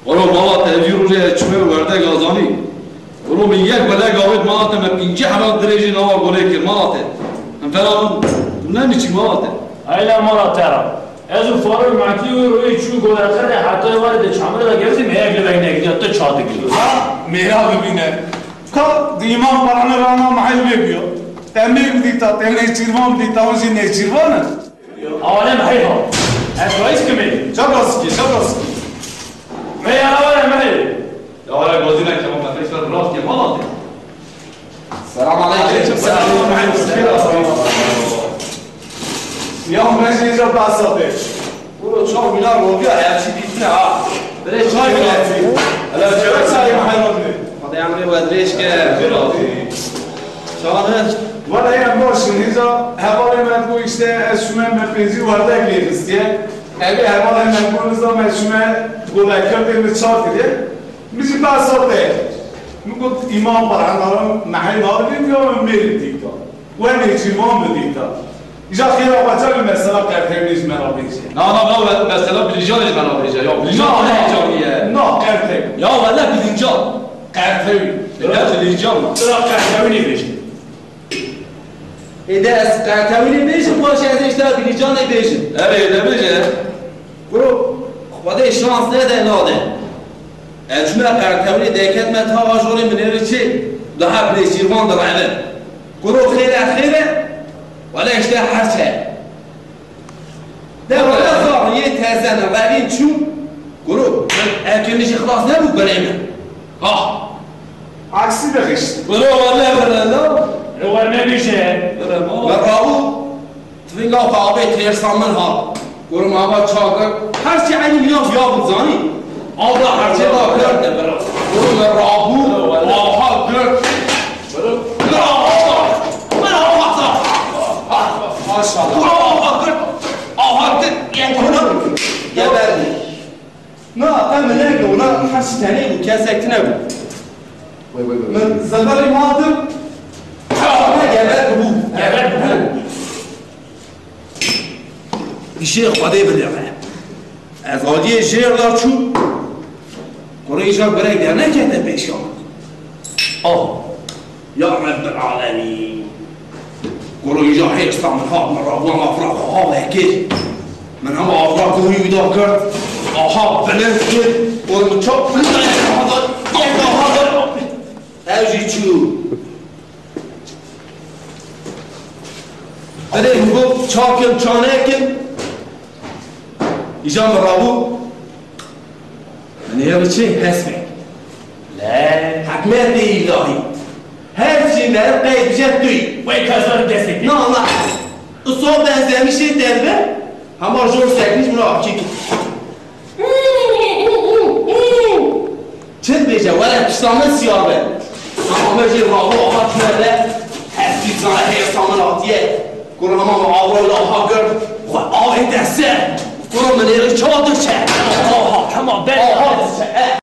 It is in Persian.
ولو مالات الفيروجي تشوي ورده غازاني ولو من يك بلا قاوت مالات ما بينجي حرام دريجي نوا قوليك مالات انفرام ناني تشي مالات اي لا مالات ترى ازو فارو معتي وروي شو قول اخر حتى وارد شامل لا جزي ما يقل بينك جت تشاطك ها ميرا ببينه كا ديمان برانا رانا محل بيبيو تمي بديتا تمي چيرمان بديتا وزي نه چيرمان اولا محل ها كويس كمل شابرسكي ما يا ولا محل يا ولا غازينا كمان ما فيش راس يا مالات السلام عليكم السلام عليكم يوم ماشي جاب باصاتش ولو تشوف بلا روبيا يا سيدي تاع بلاش شاي بلاتي لا جاب ساي محل هذا يعمل ودريش كده شغالات ولا يا باش نيزا حوالی من کو işte اسمه مپنزی وارد گیرستیه اگه حوالی من کو نزا اسمه گولکر دیم چارت دیه میشه باصاته میگفت ایمان برهنارم محل داریم یا میریم دیگه و نیچیمان بدیتا اینجا خیلی آقاچه مثلا قرطبیش مرا بیشه نه مثلا بلیجانش مرا بیشه یا بلیجان بلیجانیه نه قرطب یا ولا بلیجان قرطبی لا بلیجان ترى قهوه نيفش إذا قرطبی بیشم باشه از اشتباه بلیجان بیشم اره بیشه برو خدا شانس نده ناده اجمع قرطبی دکت مت ها واجوری منیر چی ده بلیجیرمان درعه برو خیره ولا اشتباه حرشه ده ولا ظاهریه تزنه ولی چون برو اکنیش خلاص نبود برایمه عکسی بخشت برو والله لو ما بيشه برابو تفینگا قابه ترسامن ها برو ما چاکر هر چی علی میام بیا بزانی آبا هر چی را کرده برو برابو آها کرد برو ماشاءالله آها کرد یک کنم یه بردی نه من نگو نه هر چی تنی بود کسکت نبود من زبری مادم جبل الشيخ قضيه بالرفع از قضيه شير دار شو قريشا بريك ده نكته بيشو يا رب العالمين قريشا حيص من هذا مره والله افراق هيك من هم افراق هو يذكر بنفكر والمتشوف هذا اجي شو هذا يقول شاكل شاناكل يجام الرابو من هي بشيء هسمك لا حكمات إلهي هذا شيء ده قيد جدي وين كسر دستك لا الصوت ده زي مش دربه هم رجول ساكنش من أحكيك شد بيجا ولا تسلم السيارة أما مجي الرابو أحط ماله هسي زنا هي صامناتيه كل ما معاور لا هاجر وآه دسته كل من يرى شاطر شه كمان بس